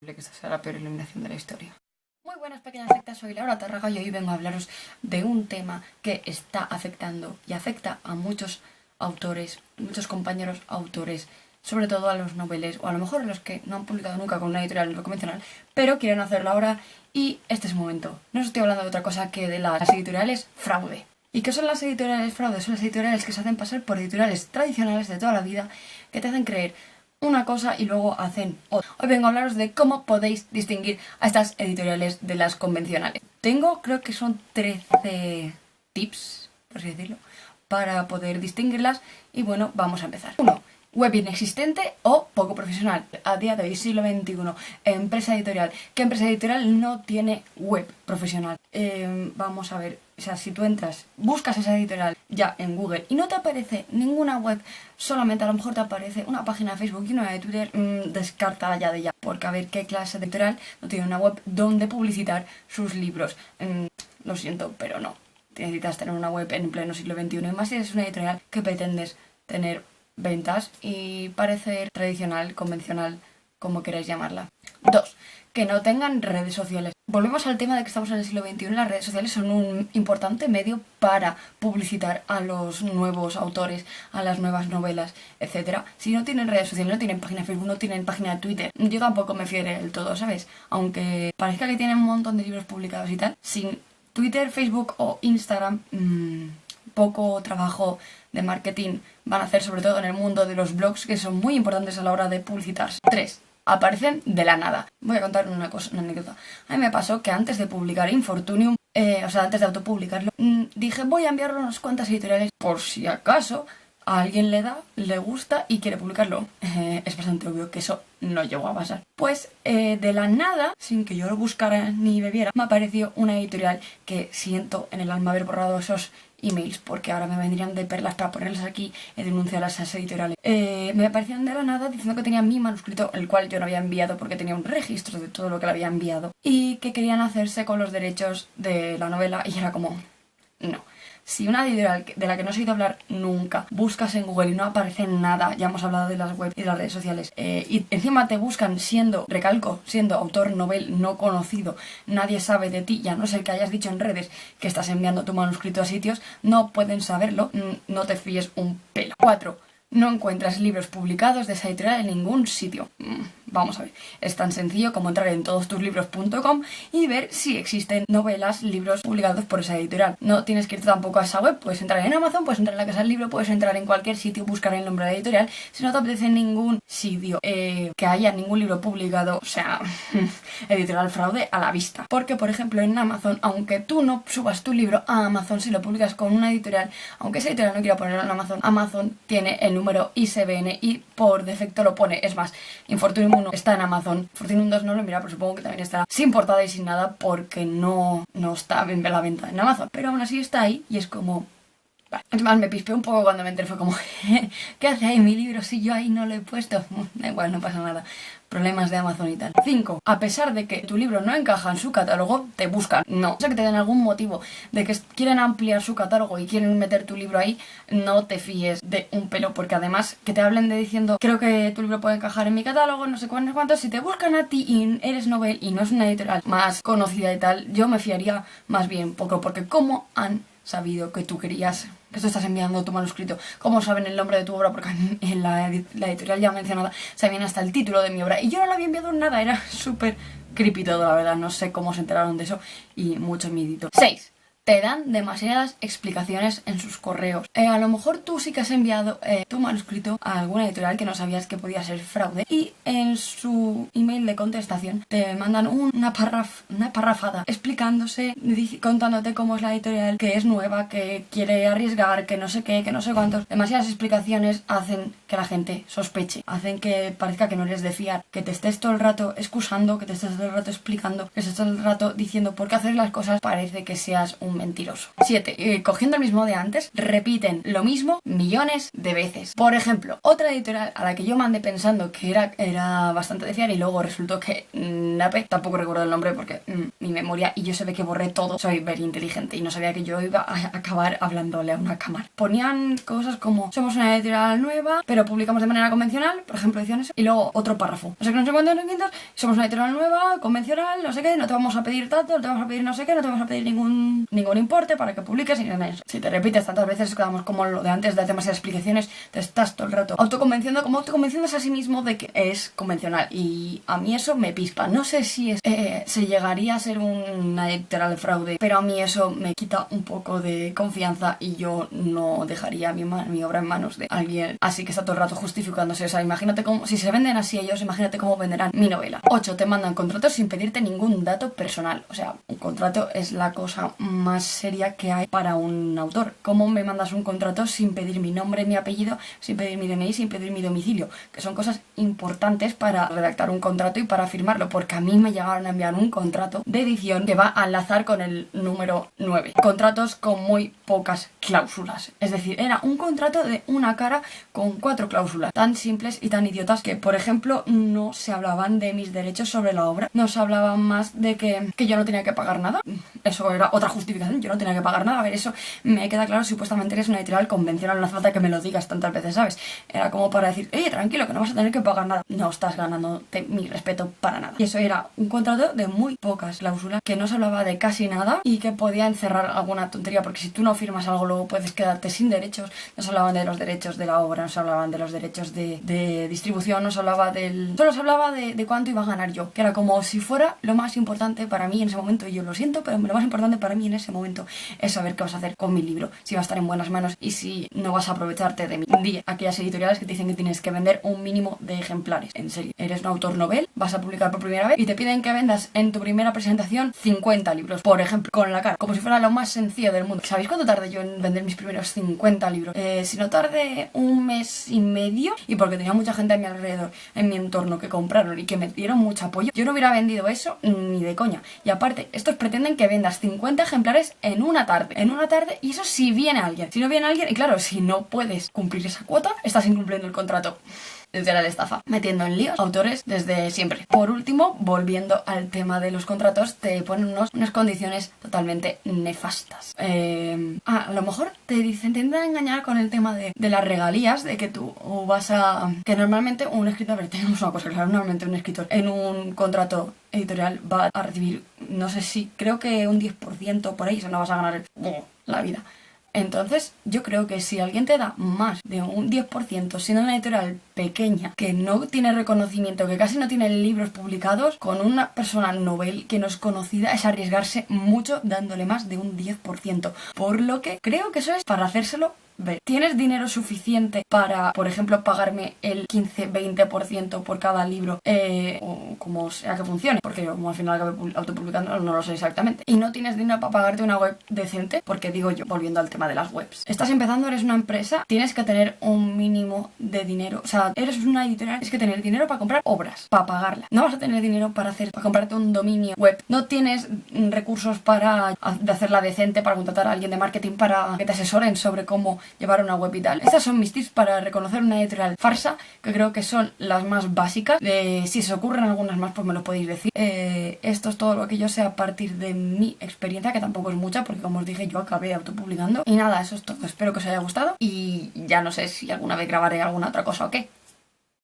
Que esta sea la peor eliminación de la historia. Muy buenas pequeñas sectas, soy Laura Tarraga y hoy vengo a hablaros de un tema que está afectando y afecta a muchos autores, muchos compañeros autores, sobre todo a los noveles o a lo mejor a los que no han publicado nunca con una editorial no convencional, pero quieren hacerlo ahora y este es el momento. No os estoy hablando de otra cosa que de las editoriales fraude. ¿Y qué son las editoriales fraude? Son las editoriales que se hacen pasar por editoriales tradicionales de toda la vida que te hacen creer una cosa y luego hacen otra. Hoy vengo a hablaros de cómo podéis distinguir a estas editoriales de las convencionales. Creo que son 13 tips, por así decirlo, para poder distinguirlas y bueno, vamos a empezar. 1. Web inexistente o poco profesional. A día de hoy, siglo XXI, empresa editorial. ¿Qué empresa editorial no tiene web profesional? Vamos a ver, o sea, si tú entras, buscas esa editorial ya en Google y no te aparece ninguna web, solamente a lo mejor te aparece una página de Facebook y una de Twitter, descártala ya de ya. Porque a ver qué clase de editorial no tiene una web donde publicitar sus libros. Lo siento, pero no. Necesitas tener una web en pleno siglo XXI y más si eres una editorial que pretendes tener ventas y parecer tradicional, convencional, como queráis llamarla. 2. Que no tengan redes sociales. Volvemos al tema de que estamos en el siglo XXI. Las redes sociales son un importante medio para publicitar a los nuevos autores, a las nuevas novelas, etc. Si no tienen redes sociales, no tienen página de Facebook, no tienen página de Twitter, yo tampoco me fío del todo, ¿sabes? Aunque parezca que tienen un montón de libros publicados y tal, sin Twitter, Facebook o Instagram, poco trabajo de marketing van a hacer, sobre todo en el mundo de los blogs, que son muy importantes a la hora de publicitarse. 3. Aparecen de la nada. Voy a contar una anécdota. A mí me pasó que antes de publicar Infortunium, antes de autopublicarlo, dije voy a enviarlo a unas cuantas editoriales por si acaso a alguien le gusta y quiere publicarlo. Es bastante obvio que eso no llegó a pasar. Pues de la nada, sin que yo lo buscara ni bebiera, me apareció una editorial que siento en el alma haber borrado esos emails, porque ahora me vendrían de perlas para ponerlas aquí y denunciarlas a esas editoriales. Me aparecían de la nada diciendo que tenía mi manuscrito, el cual yo no había enviado porque tenía un registro de todo lo que le había enviado, y que querían hacerse con los derechos de la novela, y era como, no. Si una editorial de la que no has oído hablar nunca buscas en Google y no aparece nada, ya hemos hablado de las webs y de las redes sociales, y encima te buscan siendo autor novel no conocido, nadie sabe de ti, ya no ser que hayas dicho en redes que estás enviando tu manuscrito a sitios, no pueden saberlo, no te fíes un pelo. 4. No encuentras libros publicados de esa editorial en ningún sitio. Vamos a ver, es tan sencillo como entrar en todostuslibros.com y ver si existen novelas, libros publicados por esa editorial. No tienes que ir tampoco a esa web, puedes entrar en Amazon, puedes entrar en la casa del libro, puedes entrar en cualquier sitio, buscar el nombre de la editorial. Si no te apetece en ningún sitio que haya ningún libro publicado, o sea, editorial fraude a la vista. Porque, por ejemplo, en Amazon, aunque tú no subas tu libro a Amazon, si lo publicas con una editorial, aunque esa editorial no quiera ponerlo en Amazon, Amazon tiene el número ISBN y por defecto lo pone. Es más, Infortunium 1 está en Amazon, Infortunium 2 no lo mira, pero supongo que también estará sin portada y sin nada porque no está en la venta en Amazon, pero aún así está ahí y es como... Además me pispeé un poco cuando me enteré, fue como ¿qué hace ahí mi libro si yo ahí no lo he puesto? Da igual, no pasa nada. Problemas de Amazon y tal. 5. A pesar de que tu libro no encaja en su catálogo, te buscan. No. Sé que te den algún motivo de que quieren ampliar su catálogo y quieren meter tu libro ahí, no te fíes de un pelo, porque además que te hablen de diciendo creo que tu libro puede encajar en mi catálogo, no sé cuántos, si te buscan a ti y eres novel y no es una editorial más conocida y tal, yo me fiaría más bien poco, porque ¿cómo han sabido que tú querías, que tú estás enviando tu manuscrito? ¿Cómo saben el nombre de tu obra? Porque en la editorial ya mencionada sabían hasta el título de mi obra y yo no le había enviado nada, era súper creepy todo, la verdad, no sé cómo se enteraron de eso y mucho miedito. 6. Te dan demasiadas explicaciones en sus correos. A lo mejor tú sí que has enviado tu manuscrito a alguna editorial que no sabías que podía ser fraude y en su email de contestación te mandan una parrafada explicándose, contándote cómo es la editorial, que es nueva, que quiere arriesgar, que no sé qué, que no sé cuántos. Demasiadas explicaciones hacen que la gente sospeche, hacen que parezca que no eres de fiar, que te estés todo el rato excusando, que te estés todo el rato explicando, que estés todo el rato diciendo por qué hacer las cosas, parece que seas un mentiroso. 7. Cogiendo el mismo de antes, repiten lo mismo millones de veces. Por ejemplo, otra editorial a la que yo mandé pensando que era bastante de fiar y luego resultó que tampoco recuerdo el nombre porque mi memoria, y yo se ve que borré todo, soy very inteligente y no sabía que yo iba a acabar hablándole a una cámara. Ponían cosas como somos una editorial nueva, pero pero publicamos de manera convencional, por ejemplo, ediciones, y luego otro párrafo. No sé qué, no sé cuántos, no sé quintos, somos una editorial nueva, convencional, no sé qué, no te vamos a pedir tanto, no te vamos a pedir no sé qué, no te vamos a pedir ningún importe para que publiques, y nada, si te repites tantas veces, quedamos como lo de antes, de demasiadas explicaciones, te estás todo el rato autoconvenciéndose a sí mismo de que es convencional, y a mí eso me pispa. No sé si se llegaría a ser una editorial de fraude, pero a mí eso me quita un poco de confianza y yo no dejaría mi obra en manos de alguien así que está todo el rato justificándose. O sea, imagínate cómo, si se venden así ellos, imagínate cómo venderán mi novela. 8. Te mandan contratos sin pedirte ningún dato personal. O sea, un contrato es la cosa más seria que hay para un autor. ¿Cómo me mandas un contrato sin pedir mi nombre, mi apellido, sin pedir mi DNI, sin pedir mi domicilio? Que son cosas importantes para redactar un contrato y para firmarlo, porque a mí me llegaron a enviar un contrato de edición que va a enlazar con el número 9. Contratos con muy pocas cláusulas. Es decir, era un contrato de una cara con 4 cláusulas tan simples y tan idiotas que, por ejemplo, no se hablaban de mis derechos sobre la obra, no se hablaban más de que yo no tenía que pagar nada. Eso era otra justificación, yo no tenía que pagar nada. A ver, eso me queda claro, supuestamente eres una editorial convencional, no hace falta que me lo digas tantas veces, ¿sabes? Era como para decir, oye, tranquilo, que no vas a tener que pagar nada. No estás ganándote mi respeto para nada. Y eso era un contrato de muy pocas cláusulas, que no se hablaba de casi nada y que podía encerrar alguna tontería, porque si tú no firmas algo luego puedes quedarte sin derechos. No se hablaban de los derechos de la obra, no se hablaban de los derechos de distribución, no se hablaba solo se hablaba de cuánto iba a ganar yo, que era como si fuera lo más importante para mí en ese momento. Y yo lo siento, pero lo más importante para mí en ese momento es saber qué vas a hacer con mi libro, si va a estar en buenas manos y si no vas a aprovecharte de mí. Aquellas editoriales que te dicen que tienes que vender un mínimo de ejemplares. En serio, eres un autor novel, vas a publicar por primera vez y te piden que vendas en tu primera presentación 50 libros, por ejemplo, con la cara, como si fuera lo más sencillo del mundo. ¿Sabéis cuánto tardé yo en vender mis primeros 50 libros? Si no tardé un mes y medio, y porque tenía mucha gente a mi alrededor, en mi entorno, que compraron y que me dieron mucho apoyo, yo no hubiera vendido eso ni de coña. Y aparte, estos pretenden que vendas 50 ejemplares en una tarde, y eso si viene alguien. Si no viene alguien, y claro, si no puedes cumplir esa cuota, estás incumpliendo el contrato. Desde la estafa, metiendo en líos autores desde siempre. Por último, volviendo al tema de los contratos, te ponen unas condiciones totalmente nefastas. A lo mejor te intentan engañar con el tema de las regalías, de que tú vas a... Que normalmente un escritor, a ver, tenemos una cosa clara, normalmente un escritor en un contrato editorial va a recibir, no sé si, creo que un 10% por ahí, eso no vas a ganar la vida. Entonces, yo creo que si alguien te da más de un 10%, siendo una editorial pequeña, que no tiene reconocimiento, que casi no tiene libros publicados, con una persona novel que no es conocida, es arriesgarse mucho dándole más de un 10%. Por lo que creo que eso es para hacérselo ver. ¿Tienes dinero suficiente para, por ejemplo, pagarme el 15-20% por cada libro? O como sea que funcione, porque yo como al final acabé autopublicando no lo sé exactamente. Y no tienes dinero para pagarte una web decente, porque digo yo, volviendo al tema de las webs, estás empezando, eres una empresa, tienes que tener un mínimo de dinero. O sea, eres una editorial, tienes que tener dinero para comprar obras, para pagarlas. No vas a tener dinero para comprarte un dominio web. No tienes recursos para hacerla decente, para contratar a alguien de marketing para que te asesoren sobre cómo llevar una web y tal. Estas son mis tips para reconocer una editorial farsa, que creo que son las más básicas. Si se os ocurren algunas más, pues me lo podéis decir. Esto es todo lo que yo sé a partir de mi experiencia, que tampoco es mucha, porque como os dije, yo acabé autopublicando. Y nada, eso es todo. Espero que os haya gustado y ya no sé si alguna vez grabaré alguna otra cosa o qué.